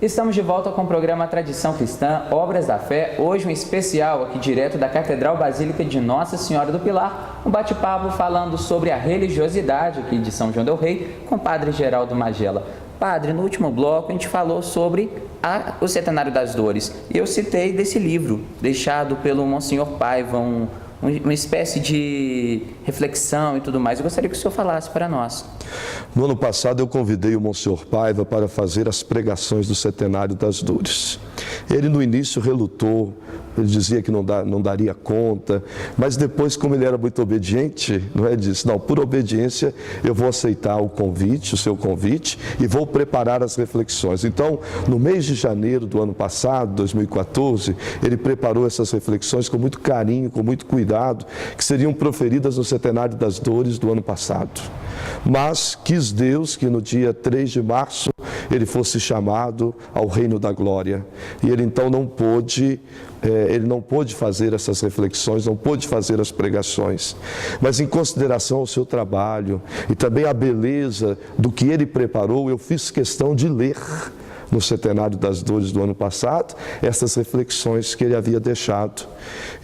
Estamos de volta com o programa Tradição Cristã, Obras da Fé. Hoje um especial aqui direto da Catedral Basílica de Nossa Senhora do Pilar. Um bate-papo falando sobre a religiosidade aqui de São João del Rei com o Padre Geraldo Magela. Padre, no último bloco a gente falou sobre o Centenário das Dores. E eu citei desse livro, deixado pelo Monsenhor Paiva, uma espécie de reflexão e tudo mais. Eu gostaria que o senhor falasse para nós. No ano passado eu convidei o Monsenhor Paiva para fazer as pregações do Centenário das Dores. Ele no início relutou, ele dizia que não daria conta, mas depois, como ele era muito obediente, disse, não, por obediência eu vou aceitar o convite, o seu convite, e vou preparar as reflexões. Então, no mês de janeiro do ano passado, 2014, ele preparou essas reflexões com muito carinho, com muito cuidado, que seriam proferidas no Centenário das Dores do ano passado. Mas quis Deus que no dia 3 de março ele fosse chamado ao Reino da Glória. E ele então não pôde fazer essas reflexões, não pôde fazer as pregações. Mas em consideração ao seu trabalho e também à beleza do que ele preparou, eu fiz questão de ler no Centenário das Dores do ano passado, essas reflexões que ele havia deixado.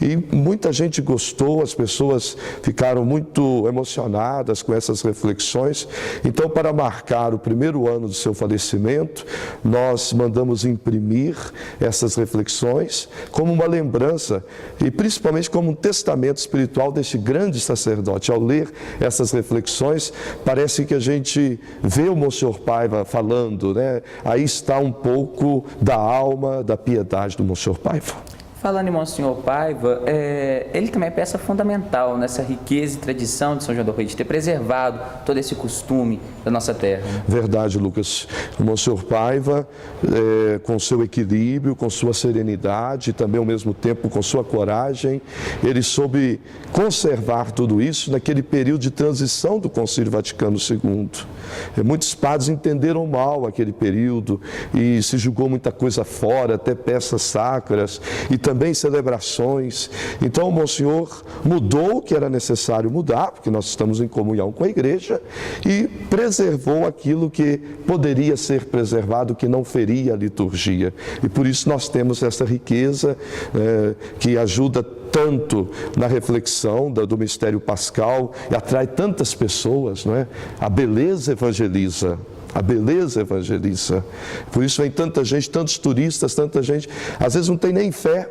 E muita gente gostou, as pessoas ficaram muito emocionadas com essas reflexões. Então, para marcar o primeiro ano do seu falecimento, nós mandamos imprimir essas reflexões como uma lembrança e principalmente como um testamento espiritual deste grande sacerdote. Ao ler essas reflexões, parece que a gente vê o Monsenhor Paiva falando, né? Aí está um pouco da alma, da piedade do Monsenhor Paiva. Falando em Monsenhor Paiva, ele também é peça fundamental nessa riqueza e tradição de São João del Rei, de ter preservado todo esse costume da nossa terra. Verdade, Lucas. O Monsenhor Paiva, com seu equilíbrio, com sua serenidade, e também ao mesmo tempo com sua coragem, ele soube conservar tudo isso naquele período de transição do Concílio Vaticano II. Muitos padres entenderam mal aquele período e se julgou muita coisa fora, até peças sacras e também celebrações. Então o Monsenhor mudou o que era necessário mudar, porque nós estamos em comunhão com a Igreja, e preservou aquilo que poderia ser preservado, que não feria a liturgia. E por isso nós temos essa riqueza que ajuda tanto na reflexão do mistério pascal e atrai tantas pessoas, não é? A beleza evangeliza. A beleza evangeliza. Por isso vem tanta gente, tantos turistas, tanta gente, às vezes não tem nem fé,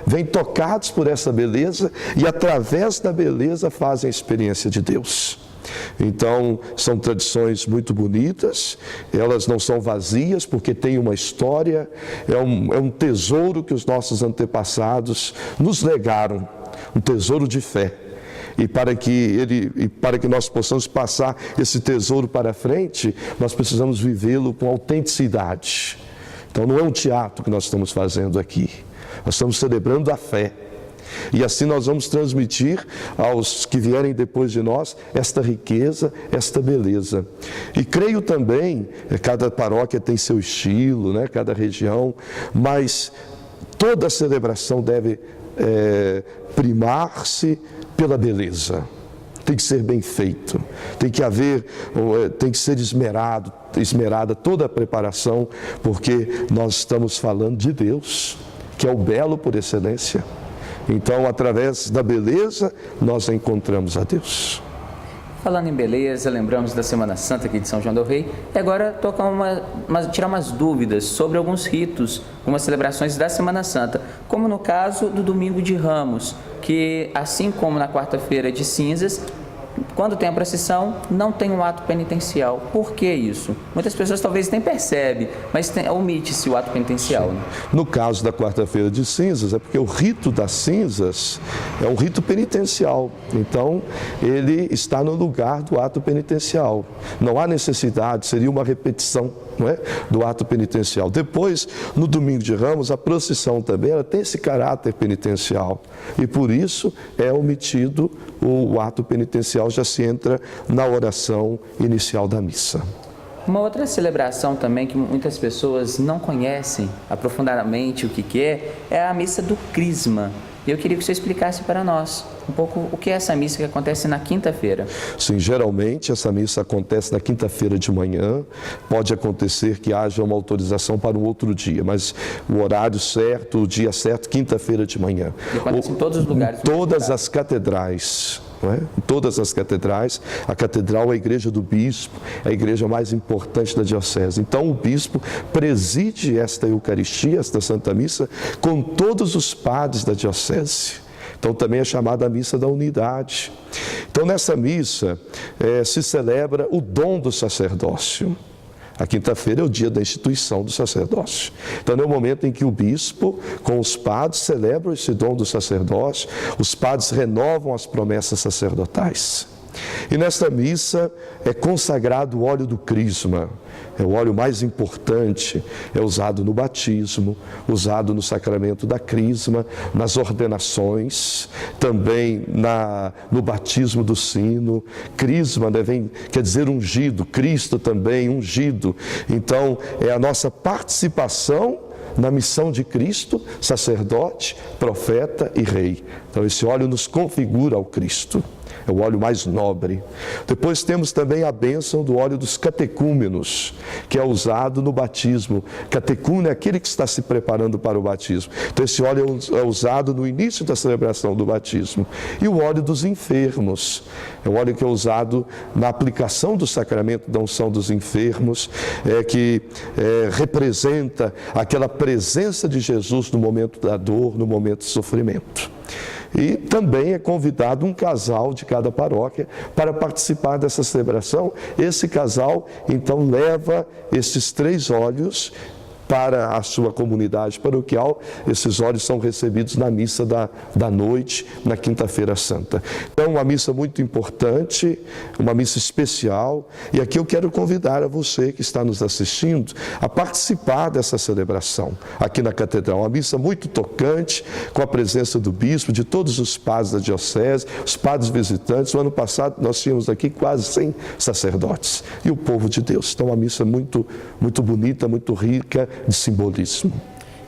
vêm tocados por essa beleza e através da beleza fazem a experiência de Deus. Então, são tradições muito bonitas, elas não são vazias porque tem uma história, é um tesouro que os nossos antepassados nos legaram, um tesouro de fé. E para que nós possamos passar esse tesouro para frente, nós precisamos vivê-lo com autenticidade. Então não é um teatro que nós estamos fazendo aqui, nós estamos celebrando a fé. E assim nós vamos transmitir aos que vierem depois de nós esta riqueza, esta beleza. E creio também, cada paróquia tem seu estilo, né? Cada região, mas toda celebração deve primar-se pela beleza. Tem que ser bem feito, tem que ser esmerada toda a preparação, porque nós estamos falando de Deus, que é o belo por excelência. Então, através da beleza, nós encontramos a Deus. Falando em beleza, lembramos da Semana Santa aqui de São João del Rei, e agora tirar umas dúvidas sobre alguns ritos, algumas celebrações da Semana Santa, como no caso do Domingo de Ramos, que assim como na quarta-feira de cinzas, quando tem a procissão, não tem um ato penitencial. Por que isso? Muitas pessoas talvez nem percebem, mas omite-se o ato penitencial. Né? No caso da quarta-feira de cinzas, é porque o rito das cinzas é um rito penitencial. Então, ele está no lugar do ato penitencial. Não há necessidade, seria uma repetição, não é? Do ato penitencial. Depois, no Domingo de Ramos, a procissão também ela tem esse caráter penitencial. E por isso é omitido o ato penitencial, já se entra na oração inicial da missa. Uma outra celebração também que muitas pessoas não conhecem aprofundadamente o que é a missa do Crisma. E eu queria que você explicasse para nós. um pouco o que é essa missa que acontece na quinta-feira. Sim, geralmente essa missa acontece na quinta-feira de manhã. Pode acontecer que haja uma autorização para um outro dia, mas o horário certo, o dia certo, quinta-feira de manhã. E acontece em todos os lugares. Em todas as catedrais. Não é? Em todas as catedrais, a catedral é a igreja do bispo, é a igreja mais importante da diocese. Então o bispo preside esta Eucaristia, esta Santa Missa, com todos os padres da diocese. Então também é chamada a missa da unidade. Então nessa missa se celebra o dom do sacerdócio. A quinta-feira é o dia da instituição do sacerdócio. Então, é o momento em que o bispo, com os padres, celebra esse dom do sacerdócio, os padres renovam as promessas sacerdotais. E nesta missa é consagrado o óleo do crisma, é o óleo mais importante, é usado no batismo, usado no sacramento da crisma, nas ordenações, também no batismo do sino. Crisma quer dizer ungido, Cristo também ungido. Então é a nossa participação na missão de Cristo, sacerdote, profeta e rei. Então esse óleo nos configura ao Cristo. É o óleo mais nobre. Depois temos também a bênção do óleo dos catecúmenos, que é usado no batismo. Catecúmeno é aquele que está se preparando para o batismo. Então esse óleo é usado no início da celebração do batismo. E o óleo dos enfermos. É o óleo que é usado na aplicação do sacramento da unção dos enfermos, que representa aquela presença de Jesus no momento da dor, no momento do sofrimento. E também é convidado um casal de cada paróquia para participar dessa celebração. Esse casal, então, leva esses 3 óleos para a sua comunidade paroquial. Esses óleos são recebidos na missa da noite, na quinta-feira santa. Então, uma missa muito importante, uma missa especial, e aqui eu quero convidar a você que está nos assistindo a participar dessa celebração aqui na Catedral. Uma missa muito tocante, com a presença do bispo, de todos os padres da diocese, os padres visitantes. No ano passado nós tínhamos aqui quase 100 sacerdotes e o povo de Deus. Então, uma missa muito, muito bonita, muito rica de simbolismo.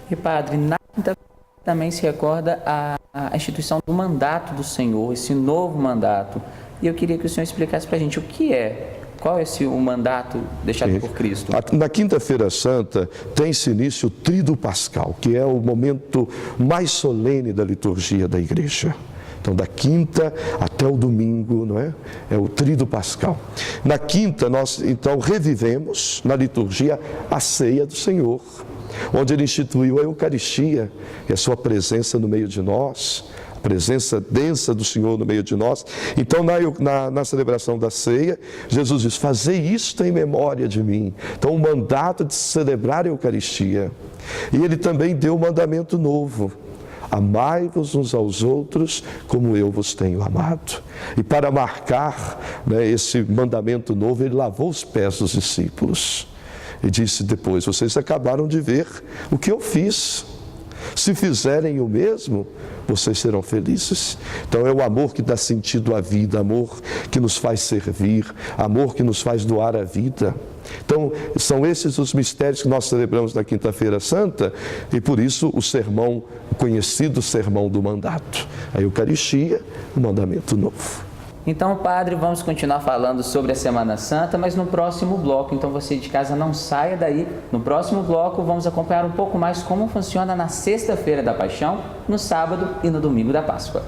E padre, na quinta-feira também se recorda a instituição do mandato do Senhor, esse novo mandato. E eu queria que o senhor explicasse para a gente o que é, qual é o mandato deixado por Cristo. Na quinta-feira santa tem-se início o Tríduo Pascal, que é o momento mais solene da liturgia da igreja. Então, da quinta até o domingo, não é? É o Tríduo Pascal. Na quinta, nós, então, revivemos na liturgia a ceia do Senhor, onde Ele instituiu a Eucaristia e a sua presença no meio de nós, a presença densa do Senhor no meio de nós. Então, na celebração da ceia, Jesus diz: fazei isto em memória de mim. Então, o mandato de celebrar a Eucaristia. E Ele também deu o mandamento novo: amai-vos uns aos outros como eu vos tenho amado. E para marcar, esse mandamento novo, Ele lavou os pés dos discípulos. E disse depois: vocês acabaram de ver o que eu fiz. Se fizerem o mesmo, vocês serão felizes. Então é o amor que dá sentido à vida, amor que nos faz servir, amor que nos faz doar a vida. Então, são esses os mistérios que nós celebramos na Quinta-feira Santa, e por isso o conhecido sermão do mandato, a Eucaristia, o mandamento novo. Então, padre, vamos continuar falando sobre a Semana Santa, mas no próximo bloco. Então, você de casa não saia daí. No próximo bloco, vamos acompanhar um pouco mais como funciona na Sexta-feira da Paixão, no sábado e no domingo da Páscoa.